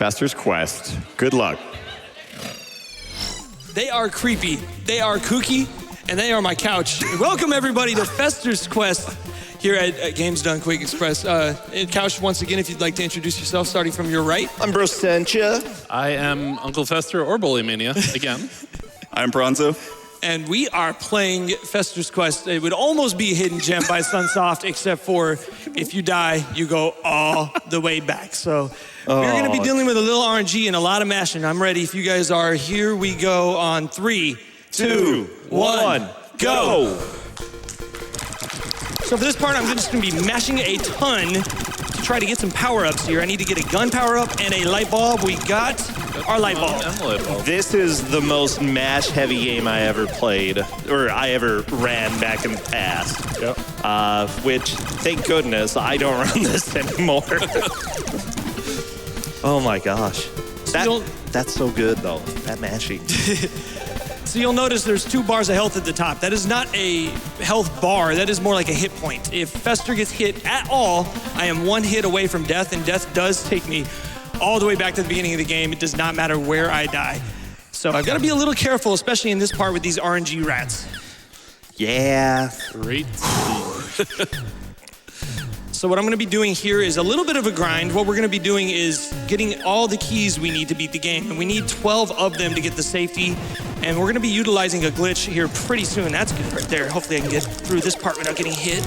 Fester's Quest. Good luck. They are creepy, they are kooky, and they are my couch. Welcome everybody to Fester's Quest here at Games Done Quick Express. Couch, once again, if you'd like to introduce yourself, starting from your right. I'm Brossentia. I am Uncle Fester or Bowleymania, again. I'm Prawnzo. And we are playing Fester's Quest. It would almost be a hidden gem by Sunsoft, except for if you die, you go all the way back. So we're gonna be dealing with a little RNG and a lot of mashing. I'm ready if you guys are. Here we go on 3, 2, 1, go. So for this part, I'm just gonna be mashing a ton to try to get some power-ups here. I need to get a gun power-up and a light bulb. We got our light bulb. This is the most mash-heavy game I ever played, or I ever ran back in the past. Yep. Which, thank goodness, I don't run this anymore. Oh my gosh. That's so good, though, that mashing. So you'll notice there's 2 bars of health at the top. That is not a health bar, that is more like a hit point. If Fester gets hit at all, I am 1 hit away from death, and death does take me all the way back to the beginning of the game. It does not matter where I die. So I've got to be a little careful, especially in this part with these RNG rats. Yeah. Great. So what I'm going to be doing here is a little bit of a grind. What we're going to be doing is getting all the keys we need to beat the game. And we need 12 of them to get the safety. And we're going to be utilizing a glitch here pretty soon. That's good right there. Hopefully I can get through this part without getting hit.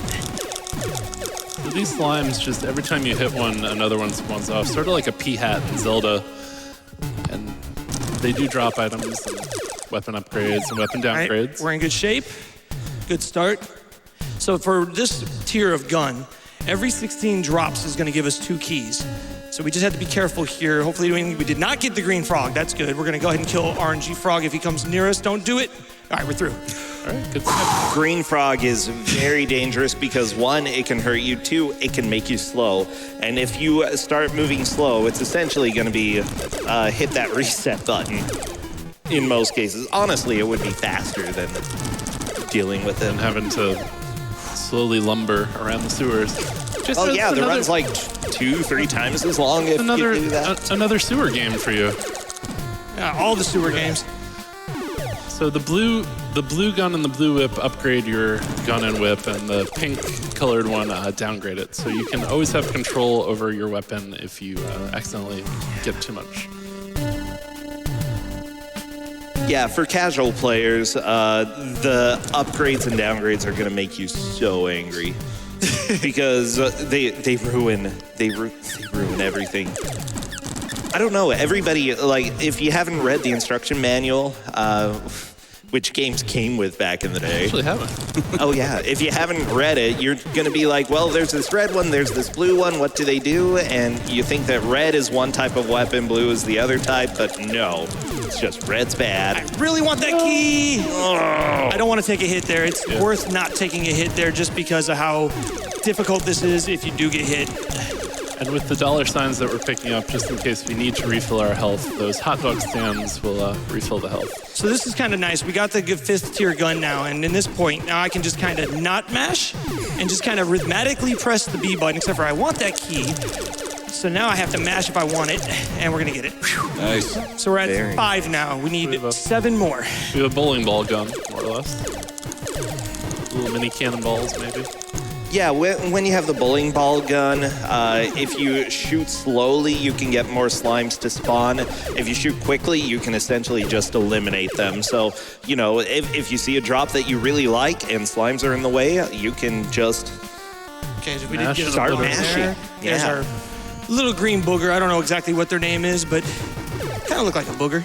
These slimes, just every time you hit one, another one spawns off. Sort of like a P-Hat in Zelda. And they do drop items and weapon upgrades and weapon downgrades. Right, we're in good shape. Good start. So for this tier of gun, every 16 drops is going to give us 2 keys. So we just have to be careful here. Hopefully we did not get the green frog. That's good. We're going to go ahead and kill RNG frog if he comes near us. Don't do it. All right, we're through. All right, good stuff. Green frog is very dangerous because 1, it can hurt you. 2, it can make you slow. And if you start moving slow, it's essentially going to be hit that reset button in most cases. Honestly, it would be faster than dealing with it. And having to slowly lumber around the sewers. Oh yeah, the run's like 2-3 times as long if you do that. Another sewer game for you. Yeah, all the sewer games. So the blue gun and the blue whip upgrade your gun and whip, and the pink colored one downgrade it. So you can always have control over your weapon if you accidentally get too much. Yeah, for casual players, the upgrades and downgrades are going to make you so angry because they ruin everything. I don't know. Everybody, like, if you haven't read the instruction manual, which games came with back in the day. I actually haven't. Oh yeah, if you haven't read it, you're gonna be like, well, there's this red one, there's this blue one, what do they do? And you think that red is one type of weapon, blue is the other type, but no, it's just red's bad. I really want that key. I don't want to take a hit there. It's worth not taking a hit there just because of how difficult this is if you do get hit. And with the $ signs that we're picking up, just in case we need to refill our health, those hot dog stands will refill the health. So this is kind of nice. We got the 5th tier gun now, and in this point, now I can just kind of not mash and just kind of rhythmically press the B button, except for I want that key. So now I have to mash if I want it, and we're gonna get it. Whew. Nice. So we're at 5 now. We need 7 more. We have a bowling ball gun, more or less. Little mini cannonballs, maybe. Yeah, when you have the bowling ball gun, if you shoot slowly, you can get more slimes to spawn. If you shoot quickly, you can essentially just eliminate them. So, you know, if you see a drop that you really like and slimes are in the way, you can just We did get start mashing. There's our little green booger. I don't know exactly what their name is, but kind of look like a booger.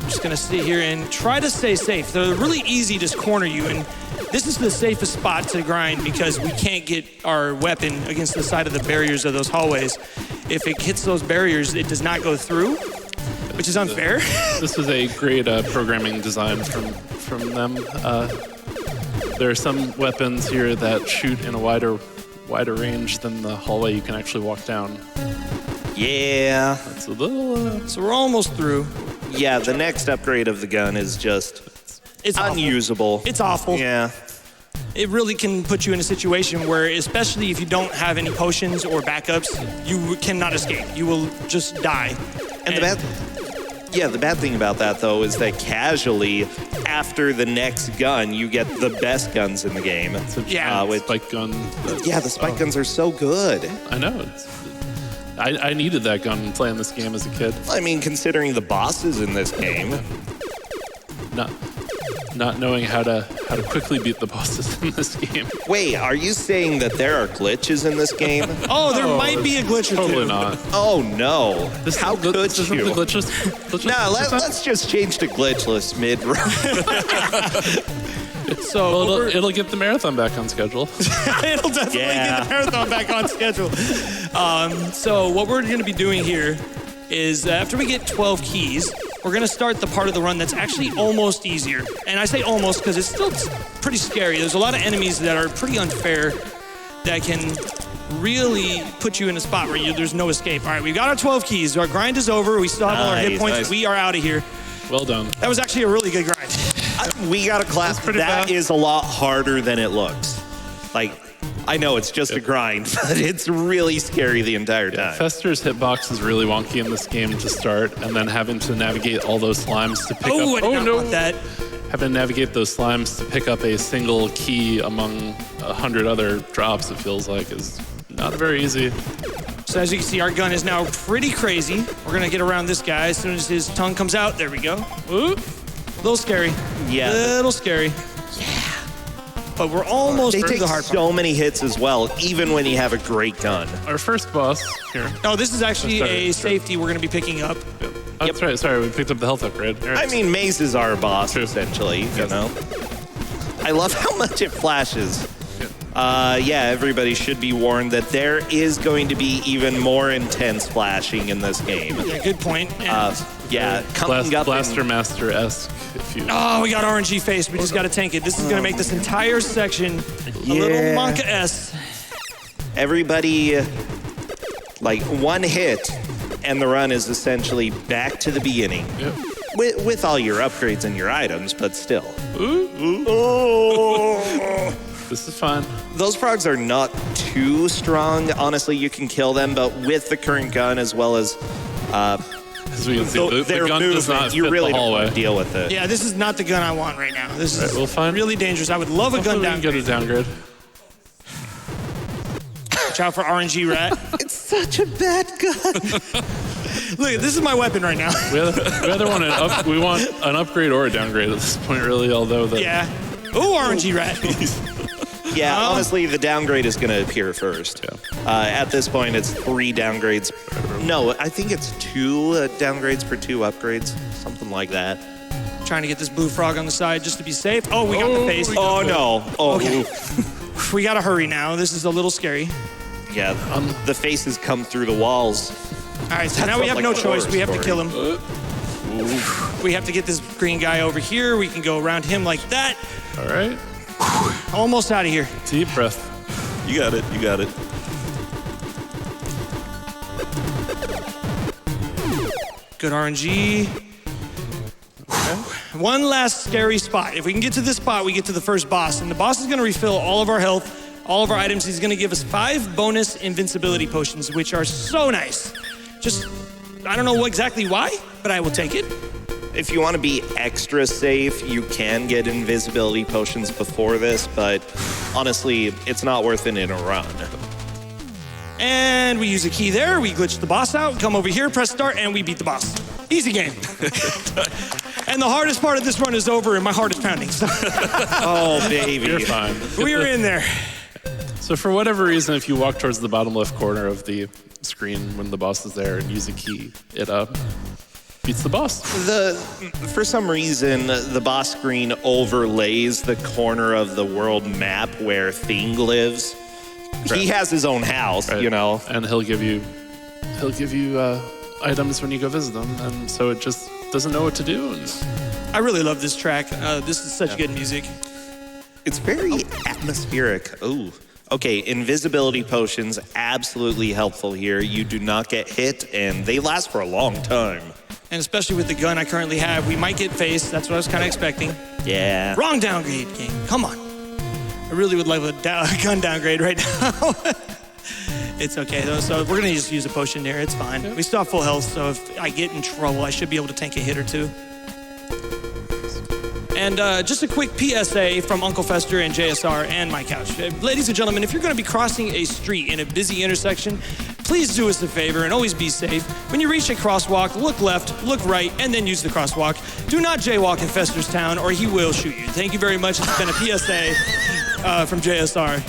I'm just gonna sit here and try to stay safe. They're really easy to corner you, and this is the safest spot to grind because we can't get our weapon against the side of the barriers of those hallways. If it hits those barriers, it does not go through, which is unfair. This is a great programming design from them. There are some weapons here that shoot in a wider range than the hallway you can actually walk down. Yeah. That's a little... So we're almost through. Yeah, the next upgrade of the gun is just It's unusable. Awful. It's awful. Yeah. it really can put you in a situation where, especially if you don't have any potions or backups, you cannot escape. You will just die. And the bad thing about that, though, is that casually, after the next gun, you get the best guns in the game. With spike gun. Yeah, the spike guns are so good. I know. I needed that gun playing this game as a kid. I mean, considering the bosses in this game. Not knowing how to quickly beat the bosses in this game. Wait, are you saying that there are glitches in this game? There might be a glitch or two. Totally not. Oh no! How could you? The glitches? No, let's just change to glitchless mid-run. So it'll get the marathon back on schedule. It'll definitely get the marathon back on schedule. So what we're going to be doing here is after we get 12 keys, we're going to start the part of the run that's actually almost easier. And I say almost because it's still pretty scary. There's a lot of enemies that are pretty unfair that can really put you in a spot where there's no escape. All right, we've got our 12 keys. Our grind is over. We still have all our hit points. Nice. We are out of here. Well done. That was actually a really good grind. We got to clap. That is a lot harder than it looks. Like, I know it's just a grind, but it's really scary the entire time. Fester's hitbox is really wonky in this game to start, and then having to navigate all those slimes to pick up. I did not want that. Having to navigate those slimes to pick up a single key among 100 other drops, it feels like, is not very easy. So as you can see, our gun is now pretty crazy. We're gonna get around this guy as soon as his tongue comes out. There we go. Ooh. A little scary. Yeah. A little scary. Yeah. But we're almost through the hard part. So many hits as well, even when you have a great gun. Our first boss here. Oh, this is actually a safety we're going to be picking up. Yep. Oh, that's right. Sorry, we picked up the health upgrade. I mean, Maze is our boss, essentially, you know? I love how much it flashes. Everybody should be warned that there is going to be even more intense flashing in this game. Yeah, good point. Blaster Master-esque. Oh, we got RNG face. We just got to tank it. This is going to make this entire section a little Monka-esque. Everybody, like, one hit, and the run is essentially back to the beginning. Yep. With all your upgrades and your items, but still. This is fun. Those frogs are not too strong. Honestly, you can kill them, but with the current gun as well as we can see, the gun does not you fit really the hallway. don't want to deal with it. Yeah, this is not the gun I want right now. This is fine. really dangerous. I would love a gun downgrade. Get a downgrade. Watch out for RNG rat. It's such a bad gun. Look, this is my weapon right now. We either want we want an upgrade or a downgrade at this point, really. Although that. Yeah. Ooh, RNG rat. Yeah, honestly, the downgrade is going to appear first. Yeah. At this point, it's 3 downgrades. No, I think it's 2 downgrades per 2 upgrades, something like that. Trying to get this blue frog on the side just to be safe. Oh, we got the face. Oh, no. Oh, okay. We got to hurry now. This is a little scary. Yeah, the faces come through the walls. All right, so now we have no choice. We have to kill him. We have to get this green guy over here. We can go around him like that. All right. Almost out of here. Deep breath. You got it. You got it. Good RNG. Okay. One last scary spot. If we can get to this spot, we get to the first boss. And the boss is going to refill all of our health, all of our items. He's going to give us 5 bonus invincibility potions, which are so nice. Just, I don't know exactly why, but I will take it. If you want to be extra safe, you can get invisibility potions before this, but honestly, it's not worth it in a run. And we use a key there, we glitch the boss out, come over here, press start, and we beat the boss. Easy game. And the hardest part of this run is over, and my heart is pounding. So. Oh, baby. You're fine. We are in there. So for whatever reason, if you walk towards the bottom left corner of the screen when the boss is there and use a key, it beats the boss. For some reason, the boss screen overlays the corner of the world map where Thing lives. Right. He has his own house, you know. And he'll give you items when you go visit them, and so it just doesn't know what to do. And I really love this track. This is such good music. It's very atmospheric. Oh. Okay, invisibility potions, absolutely helpful here. You do not get hit, and they last for a long time. And especially with the gun I currently have, we might get faced. That's what I was kind of expecting. Yeah. Wrong downgrade game. Come on. I really would like a gun downgrade right now. It's okay though, so we're gonna just use a potion here, it's fine. We still have full health, so if I get in trouble, I should be able to tank a hit or two. And just a quick PSA from Uncle Fester and JSR and my couch. Ladies and gentlemen, if you're gonna be crossing a street in a busy intersection, please do us a favor and always be safe. When you reach a crosswalk, look left, look right, and then use the crosswalk. Do not jaywalk in Fester's town or he will shoot you. Thank you very much. It's been a PSA from JSR.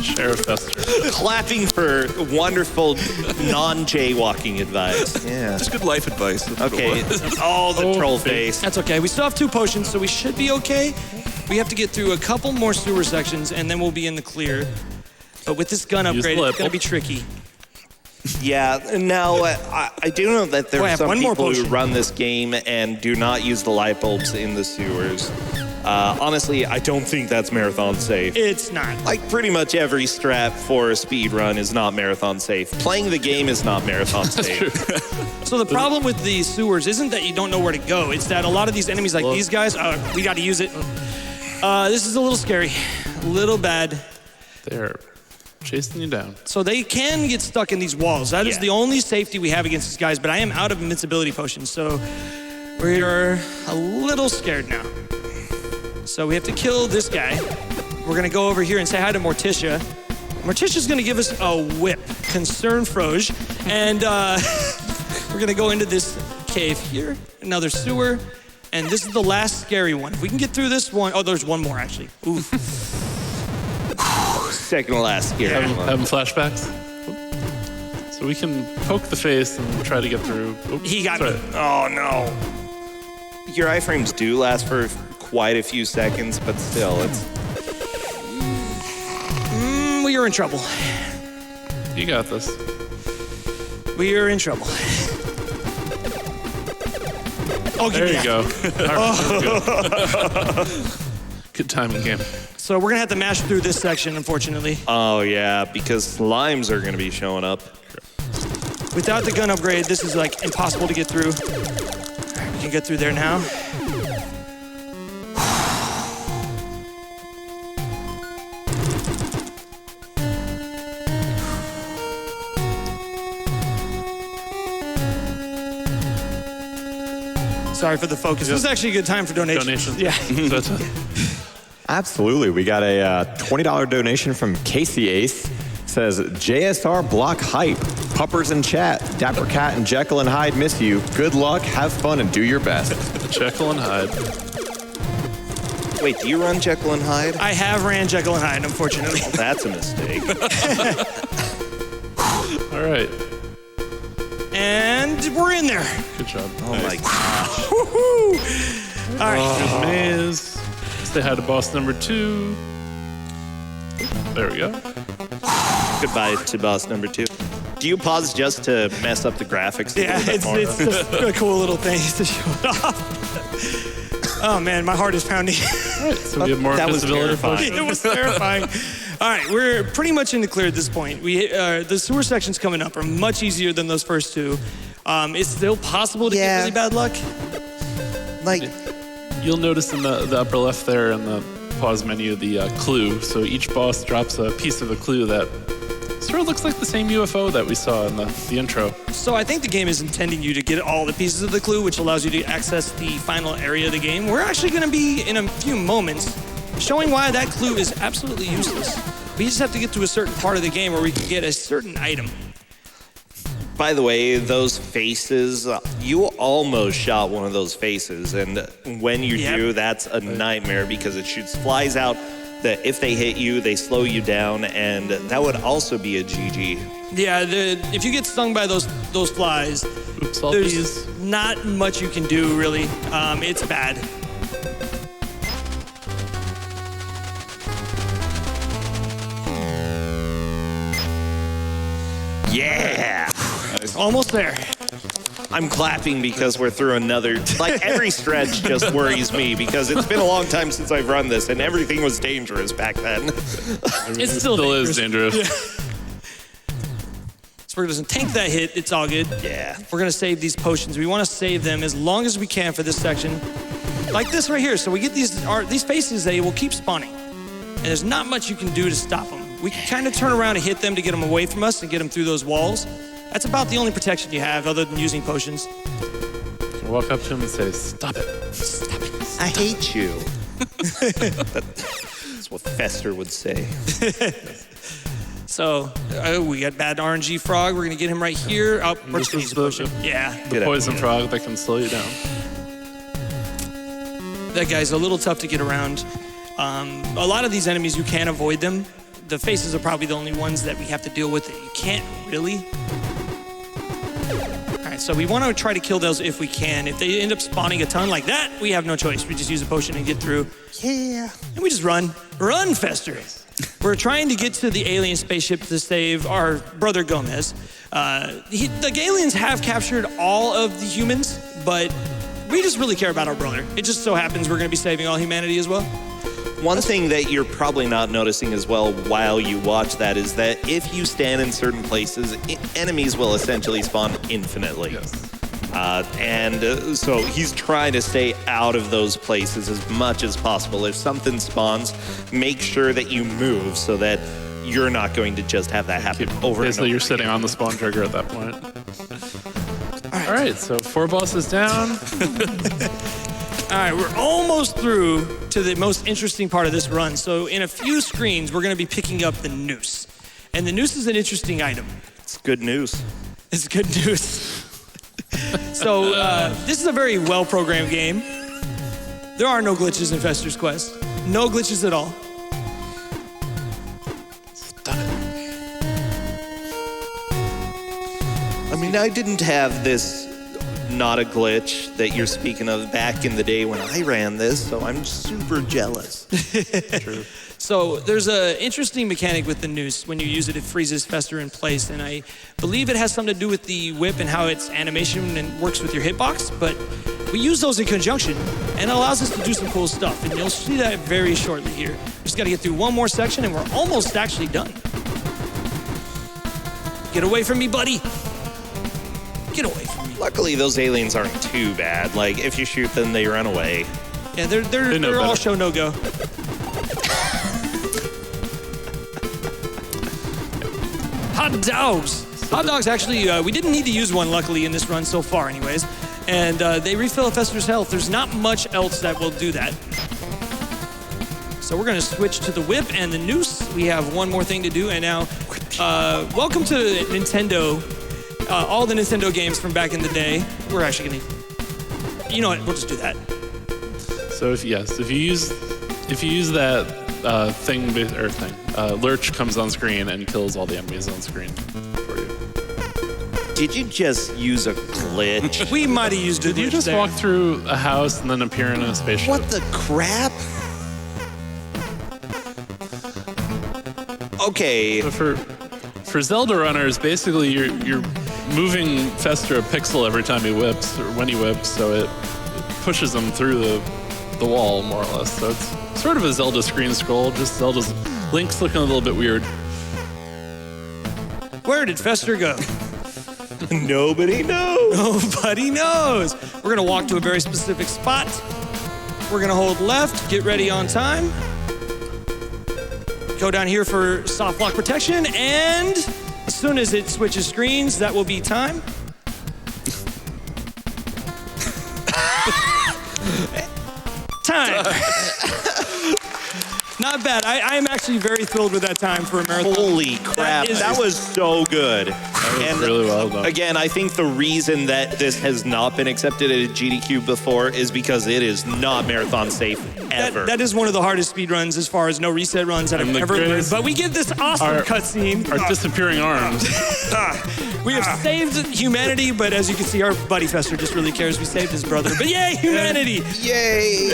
Sheriff Fester. Clapping for wonderful non-jaywalking advice. Yeah. Just good life advice. Okay. Oh, the troll face. That's okay. We still have 2 potions, so we should be okay. We have to get through a couple more sewer sections, and then we'll be in the clear. But with this gun upgrade, it's going to be tricky. Yeah, now I do know that there are some people who run this game and do not use the light bulbs in the sewers. Honestly, I don't think that's marathon safe. It's not. Like pretty much every strat for a speed run is not marathon safe. Playing the game is not marathon safe. So the problem with the sewers isn't that you don't know where to go. It's that a lot of these enemies like these guys, we got to use it. This is a little scary, a little bad. They're chasing you down. So they can get stuck in these walls. That is the only safety we have against these guys, but I am out of invincibility potions, so we are a little scared now. So we have to kill this guy. We're gonna go over here and say hi to Morticia. Morticia's gonna give us a whip, Concern Froge, and we're gonna go into this cave here, another sewer, and this is the last scary one. If we can get through this one, oh, there's one more actually. Ooh. Second to last scary one. Having flashbacks? So we can poke the face and try to get through. He got me. Oh no. Your iframes do last for quite a few seconds, but still, it's... We are in trouble. You got this. We are in trouble. Oh, there you go. Good timing game. So we're gonna have to mash through this section, unfortunately. Oh yeah, because slimes are gonna be showing up. Without the gun upgrade, this is like impossible to get through. We can get through there now. Sorry for the focus. This was actually a good time for donations. Yeah. Absolutely. We got a $20 donation from Casey Ace. Says, JSR block hype. Puppers in chat. Dapper Cat and Jekyll and Hyde miss you. Good luck, have fun, and do your best. Jekyll and Hyde. Wait, do you run Jekyll and Hyde? I have ran Jekyll and Hyde, unfortunately. Well, that's a mistake. All right. And we're in there. Good job. Oh my gosh. Woohoo! All right. Good maze. Say hi to boss number 2. There we go. Goodbye to boss number 2. Do you pause just to mess up the graphics? Yeah, it's just a cool little thing to show it off. Oh man, my heart is pounding. All right, so we have more invisibility. It was terrifying. All right, we're pretty much in the clear at this point. The sewer sections coming up are much easier than those first 2. It's still possible to get really bad luck. Like, you'll notice in the upper left there in the pause menu the clue. So each boss drops a piece of a clue that sort of looks like the same UFO that we saw in the intro. So I think the game is intending you to get all the pieces of the clue, which allows you to access the final area of the game. We're actually going to be, in a few moments, showing why that clue is absolutely useless. We just have to get to a certain part of the game where we can get a certain item. by the way, those faces, you almost shot one of those faces. And when you do, that's a nightmare because it shoots flies out that if they hit you, they slow you down. And that would also be a GG. Yeah, if you get stung by those flies, there's not much you can do, really. It's bad. Yeah! Almost there. I'm clapping because we're through another, like every stretch just worries me because it's been a long time since I've run this and everything was dangerous back then. It still is dangerous. Yeah. So we're gonna tank that hit, it's all good. Yeah. We're gonna save these potions. We wanna save them as long as we can for this section. Like this right here. So we get these faces, they will keep spawning. and there's not much you can do to stop them. We can kind of turn around and hit them to get them away from us and get them through those walls. That's about the only protection you have other than using potions. Walk up to him and say, "Stop it. Stop it. I hate you." That's what Fester would say. So, we got bad RNG frog. We're gonna get him right here. Oh, we're just gonna use a potion. Yeah. The poison frog that can slow you down." That guy's a little tough to get around. A lot of these enemies, you can avoid them. The faces are probably the only ones that we have to deal with that you can't really. All right, so we want to try to kill those if we can. If they end up spawning a ton like that, we have no choice. We just use a potion and get through. Yeah. And we just run. Run, Fester. We're trying to get to the alien spaceship to save our brother Gomez. The aliens have captured all of the humans, but we just really care about our brother. It just so happens we're going to be saving all humanity as well. One thing that you're probably not noticing as well while you watch that is that if you stand in certain places, enemies will essentially spawn infinitely. Yes. So he's trying to stay out of those places as much as possible. If something spawns, make sure that you move so that you're not going to just have that happen over Basically, and you're over. sitting on the spawn trigger at that point. All right, so 4 bosses down. All right, we're almost through to the most interesting part of this run. So in a few screens, we're going to be picking up the noose. And the noose is an interesting item. It's good news. It's good news. So this is a very well-programmed game. There are no glitches in Fester's Quest. No glitches at all. Stop it. I mean, I didn't have this not a glitch that you're speaking of back in the day when I ran this, so I'm super jealous. True. So there's an interesting mechanic with the noose. When you use it, it freezes Fester in place, and I believe it has something to do with the whip and how its animation and works with your hitbox, but we use those in conjunction, and it allows us to do some cool stuff, and you'll see that very shortly here. We just gotta get through one more section, and we're almost actually done. Get away from me, buddy. Get away from me. Luckily, those aliens aren't too bad. Like, if you shoot them, they run away. Yeah, They know they're all better. show no go. Hot dogs. Hot dogs, actually, we didn't need to use one, luckily, in this run so far, anyways. And they refill Fester's health. There's not much else that will do that. So we're going to switch to the whip and the noose. We have one more thing to do. And now, welcome to Nintendo. All the Nintendo games from back in the day. We're actually going to... You know what? We'll just do that. So if you use that lurch comes on screen and kills all the enemies on screen for you. Did you just use a glitch? We might have used it. Did you just walk through a house and then appear in a spaceship? What the crap? Okay. So for Zelda runners, basically you're moving Fester a pixel every time he whips or when he whips, so it pushes him through the wall more or less. So it's sort of a Zelda screen scroll. Just Link's looking a little bit weird. Where did Fester go? Nobody knows. Nobody knows. We're gonna walk to a very specific spot. We're gonna hold left, get ready on time. Go down here for soft lock protection, and as soon as it switches screens, that will be time. Time. Not bad. I am actually very thrilled with that time for a marathon. Holy crap. That was so good. That was really well done. Again, I think the reason that this has not been accepted at GDQ before is because it is not marathon safe ever. That is one of the hardest speed runs as far as no reset runs that I've And the ever learned. greatest- But we get this awesome cutscene. Our disappearing arms. We have saved humanity, but as you can see, our buddy Fester just really cares we saved his brother. But yay, humanity! Yay!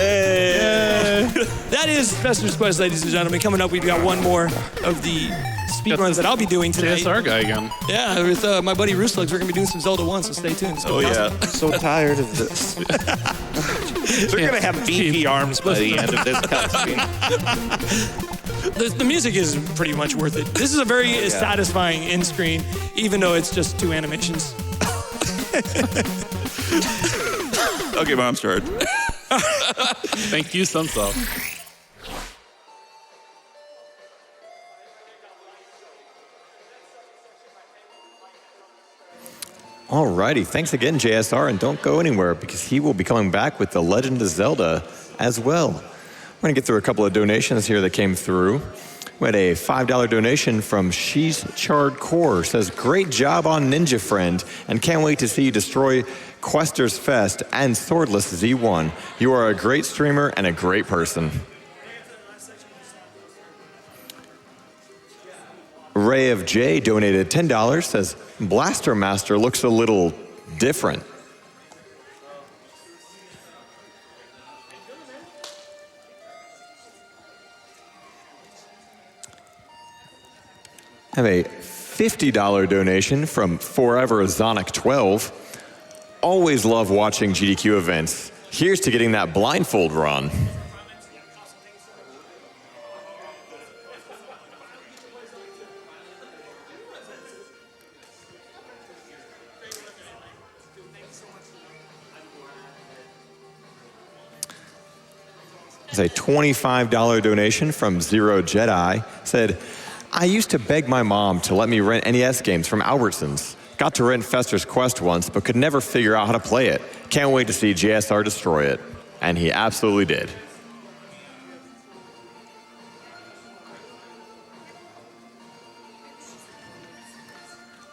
That is Fester's Quest, ladies and gentlemen. Coming up, we've got one more of the speed runs that I'll be doing tonight. JSR guy again. Yeah, with my buddy Rooslugs, we're going to be doing some Zelda 1, so stay tuned. It's gonna be awesome. So tired of this. They're going to have beefy arms by the end of this cutscene. The music is pretty much worth it. This is a very satisfying end screen, even though it's just 2 animations. Okay, Mom, start. Thank you, Sunsoft. Alrighty, thanks again, JSR, and don't go anywhere because he will be coming back with The Legend of Zelda as well. We're going to get through a couple of donations here that came through. We had a $5 donation from She's Charred Core. Says, great job on Ninja Friend, and can't wait to see you destroy Questers Fest and Swordless Z1. You are a great streamer and a great person. Ray of J donated $10. Says, Blaster Master looks a little different. Have a $50 donation from Forever Zonic 12. Always love watching GDQ events. Here's to getting that blindfold run. It's a $25 donation from Zero Jedi. Said, I used to beg my mom to let me rent NES games from Albertsons. Got to rent Fester's Quest once, but could never figure out how to play it. Can't wait to see JSR destroy it. And he absolutely did.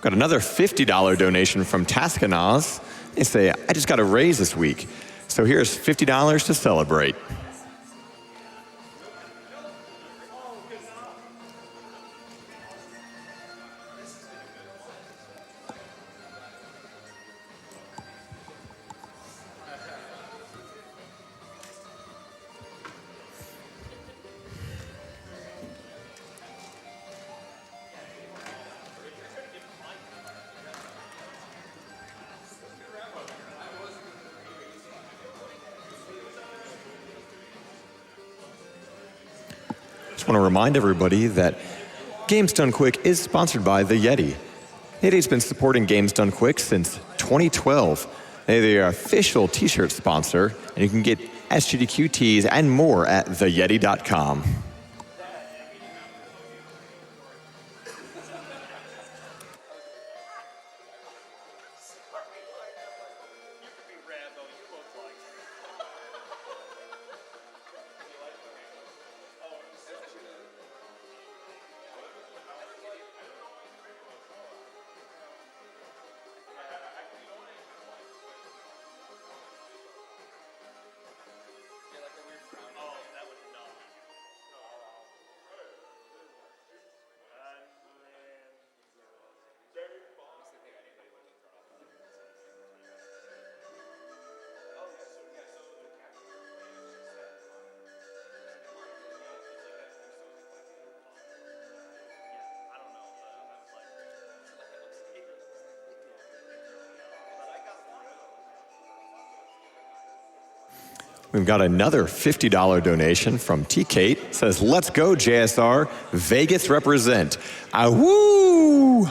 Got another $50 donation from Taskanaz. They say, I just got a raise this week, so here's $50 to celebrate. I want to remind everybody that Games Done Quick is sponsored by The Yeti. Yeti's been supporting Games Done Quick since 2012. They're the official t-shirt sponsor, and you can get SGDQ tees and more at theyeti.com. We've got another $50 donation from T. Kate. Says, let's go, JSR. Vegas represent. Ahoo!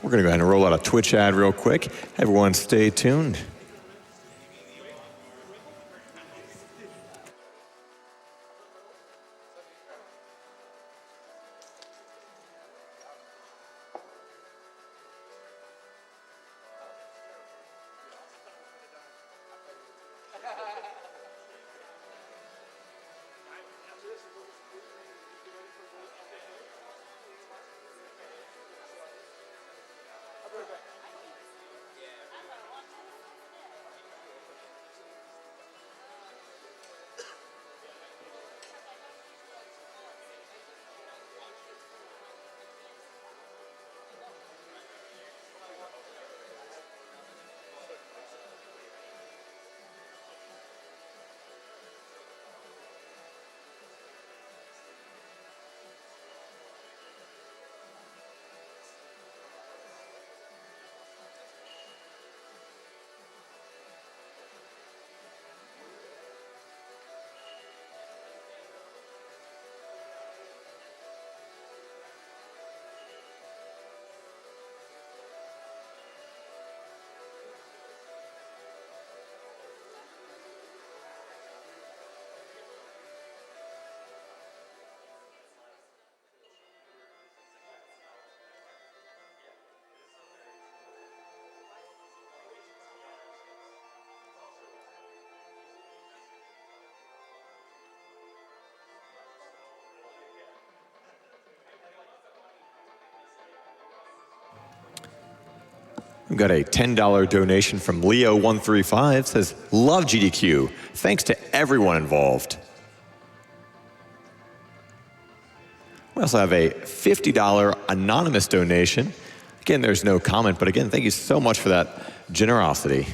We're going to go ahead and roll out a Twitch ad real quick. Everyone stay tuned. We've got a $10 donation from Leo135. Says, love GDQ. Thanks to everyone involved. We also have a $50 anonymous donation. Again, there's no comment, but again, thank you so much for that generosity.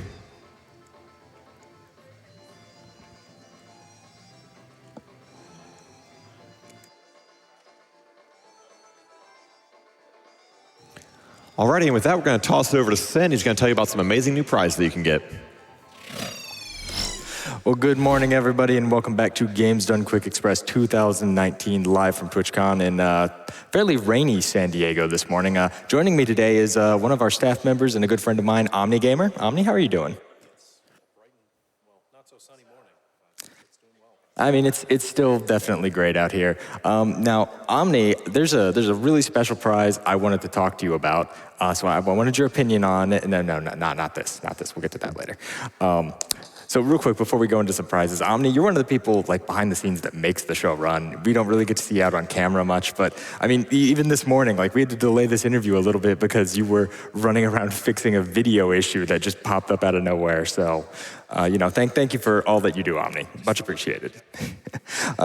Alrighty, and with that, we're going to toss it over to Sen. He's going to tell you about some amazing new prizes that you can get. Well, good morning, everybody, and welcome back to Games Done Quick Express 2019, live from TwitchCon in fairly rainy San Diego this morning. Joining me today is one of our staff members and a good friend of mine, Omni Gamer. Omni, how are you doing? I mean, it's still definitely great out here. Now, Omni, there's a really special prize I wanted to talk to you about. So I wanted your opinion on it. No, not this. We'll get to that later. So real quick, before we go into some prizes, Omni, you're one of the people like behind the scenes that makes the show run. We don't really get to see you out on camera much, but I mean, even this morning, like we had to delay this interview a little bit because you were running around fixing a video issue that just popped up out of nowhere. So, thank you for all that you do, Omni. Much appreciated.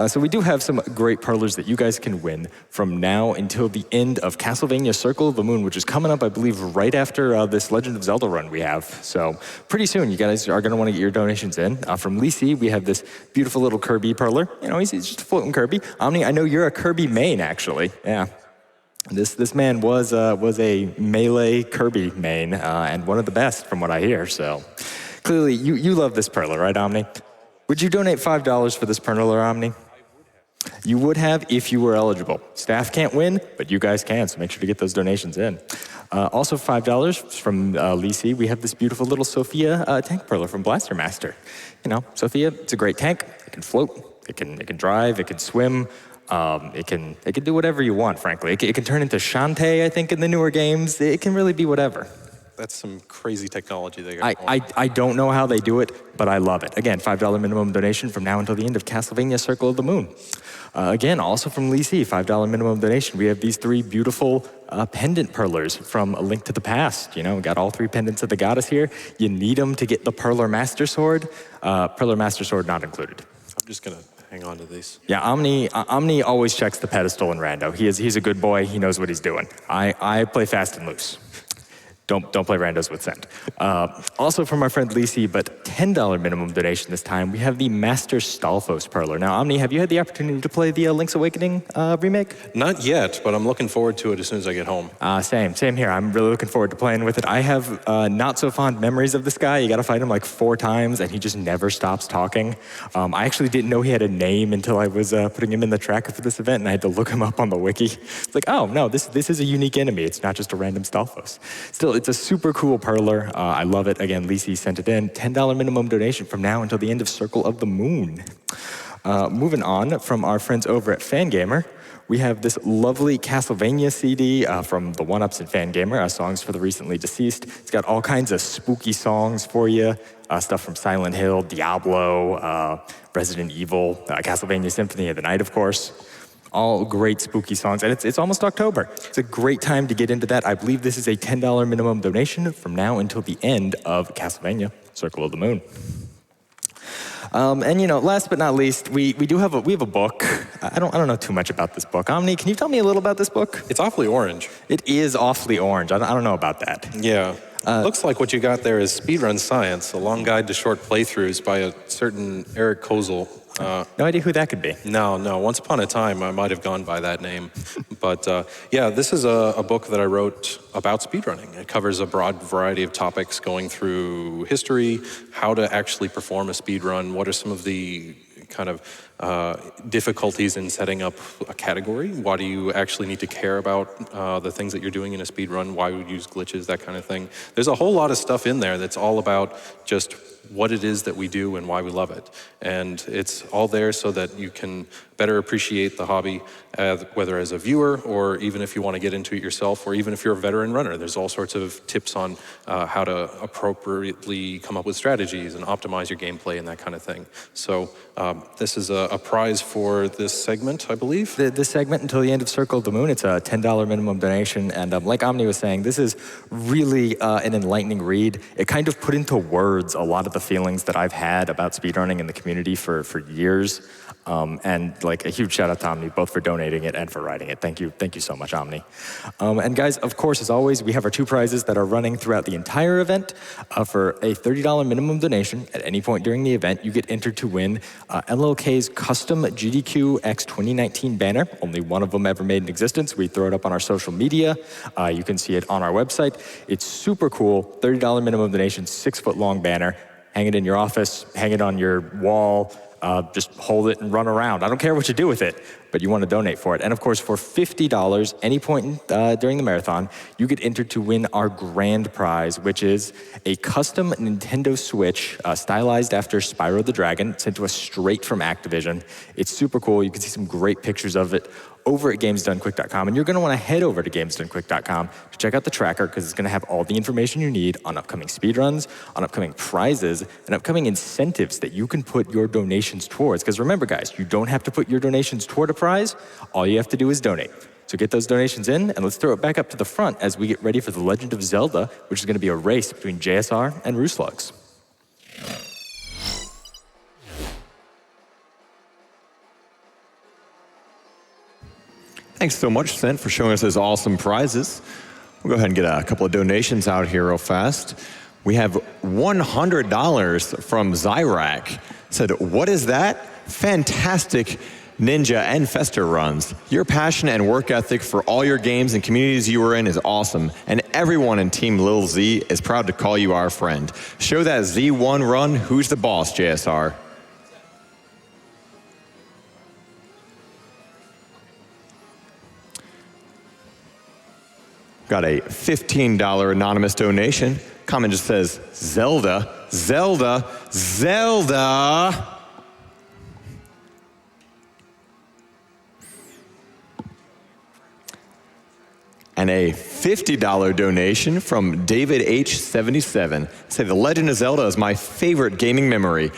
So we do have some great perlers that you guys can win from now until the end of Castlevania Circle of the Moon, which is coming up, I believe, right after this Legend of Zelda run we have. So pretty soon, you guys are going to want to get your donations in. From Lee C, we have this beautiful little Kirby perler. He's just a floating Kirby. Omni, I know you're a Kirby main, actually. Yeah. This man was a melee Kirby main, and one of the best from what I hear. So clearly, you love this perler, right, Omni? Would you donate $5 for this perler, Omni? You would have if you were eligible. Staff can't win, but you guys can, so make sure to get those donations in. Also $5 from Lee C. We have this beautiful little Sophia tank perler from Blaster Master. Sophia, it's a great tank. It can float, it can drive, it can swim. It can do whatever you want, frankly. It can turn into Shantae, I think, in the newer games. It can really be whatever. That's some crazy technology they got. I don't know how they do it, but I love it. Again, $5 minimum donation from now until the end of Castlevania Circle of the Moon. Again, also from Lee C, $5 minimum donation. We have these three beautiful pendant perlers from A Link to the Past. We got all three pendants of the goddess here. You need them to get the Perler Master Sword. Perler Master Sword not included. I'm just going to hang on to these. Yeah, Omni always checks the pedestal in Rando. He's a good boy. He knows what he's doing. I play fast and loose. Don't play randos with send. Also from our friend Lisi, but $10 minimum donation this time, we have the Master Stalfos Perler. Now, Omni, have you had the opportunity to play the Link's Awakening remake? Not yet, but I'm looking forward to it as soon as I get home. Same here. I'm really looking forward to playing with it. I have not so fond memories of this guy. You got to fight him like 4 times, and he just never stops talking. I actually didn't know he had a name until I was putting him in the tracker for this event, and I had to look him up on the wiki. It's like, oh no, this is a unique enemy. It's not just a random Stalfos. Still, it's a super cool Perler. I love it. Again, Lisi sent it in. $10 minimum donation from now until the end of Circle of the Moon. Moving on from our friends over at Fangamer, we have this lovely Castlevania CD from the One-Ups and Fangamer, songs for the recently deceased. It's got all kinds of spooky songs for you, stuff from Silent Hill, Diablo, Resident Evil, Castlevania Symphony of the Night, of course. All great spooky songs, and it's almost October. It's a great time to get into that. I believe this is a $10 minimum donation from now until the end of Castlevania, Circle of the Moon. And last but not least, we have a book. I don't know too much about this book. Omni, can you tell me a little about this book? It's awfully orange. It is awfully orange. I don't know about that. Yeah. Looks like what you got there is Speedrun Science, a long guide to short playthroughs by a certain Eric Kozel. No idea who that could be. No. Once upon a time, I might have gone by that name. But yeah, this is a book that I wrote about speedrunning. It covers a broad variety of topics going through history, how to actually perform a speedrun, what are some of the kind of difficulties in setting up a category. Why do you actually need to care about the things that you're doing in a speedrun? Why would you use glitches, that kind of thing. There's a whole lot of stuff in there that's all about just what it is that we do and why we love it. And it's all there so that you can better appreciate the hobby, whether as a viewer or even if you want to get into it yourself, or even if you're a veteran runner. There's all sorts of tips on how to appropriately come up with strategies and optimize your gameplay and that kind of thing. So this is a prize for this segment, I believe. This segment until the end of Circle of the Moon, it's a $10 minimum donation. And like Omni was saying, this is really an enlightening read. It kind of put into words a lot of the feelings that I've had about speedrunning in the community for years. And like a huge shout out to Omni, both for donating it and for writing it. Thank you so much, Omni. And guys, of course, as always, we have our 2 prizes that are running throughout the entire event. For a $30 minimum donation at any point during the event, you get entered to win LLK's custom GDQx 2019 banner. Only one of them ever made in existence. We throw it up on our social media. You can see it on our website. It's super cool. $30 minimum donation, 6-foot long banner. Hang it in your office, hang it on your wall. Just hold it and run around. I don't care what you do with it, but you want to donate for it. And of course, for $50, any point during the marathon, you get entered to win our grand prize, which is a custom Nintendo Switch stylized after Spyro the Dragon, sent to us straight from Activision. It's super cool. You can see some great pictures of it over at gamesdonequick.com, and you're going to want to head over to gamesdonequick.com to check out the tracker, because it's going to have all the information you need on upcoming speedruns, on upcoming prizes, and upcoming incentives that you can put your donations towards. Because remember, guys, you don't have to put your donations toward a prize. All you have to do is donate. So get those donations in, and let's throw it back up to the front as we get ready for The Legend of Zelda, which is going to be a race between JSR and Rooslugs. Thanks so much, Sent, for showing us those awesome prizes. We'll go ahead and get a couple of donations out here real fast. We have $100 from Zyrak. Said, what is that? Fantastic Ninja and Fester runs. Your passion and work ethic for all your games and communities you are in is awesome, and everyone in Team Lil Z is proud to call you our friend. Show that Z1 run, who's the boss, JSR? Got a $15 anonymous donation. Comment just says, Zelda, Zelda, Zelda. And a $50 donation from David H77. Say, The Legend of Zelda is my favorite gaming memory.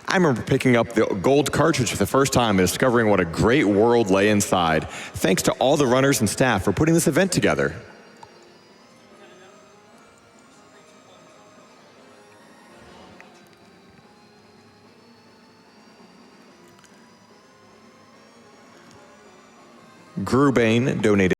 I remember picking up the gold cartridge for the first time and discovering what a great world lay inside. Thanks to all the runners and staff for putting this event together. Grubane donated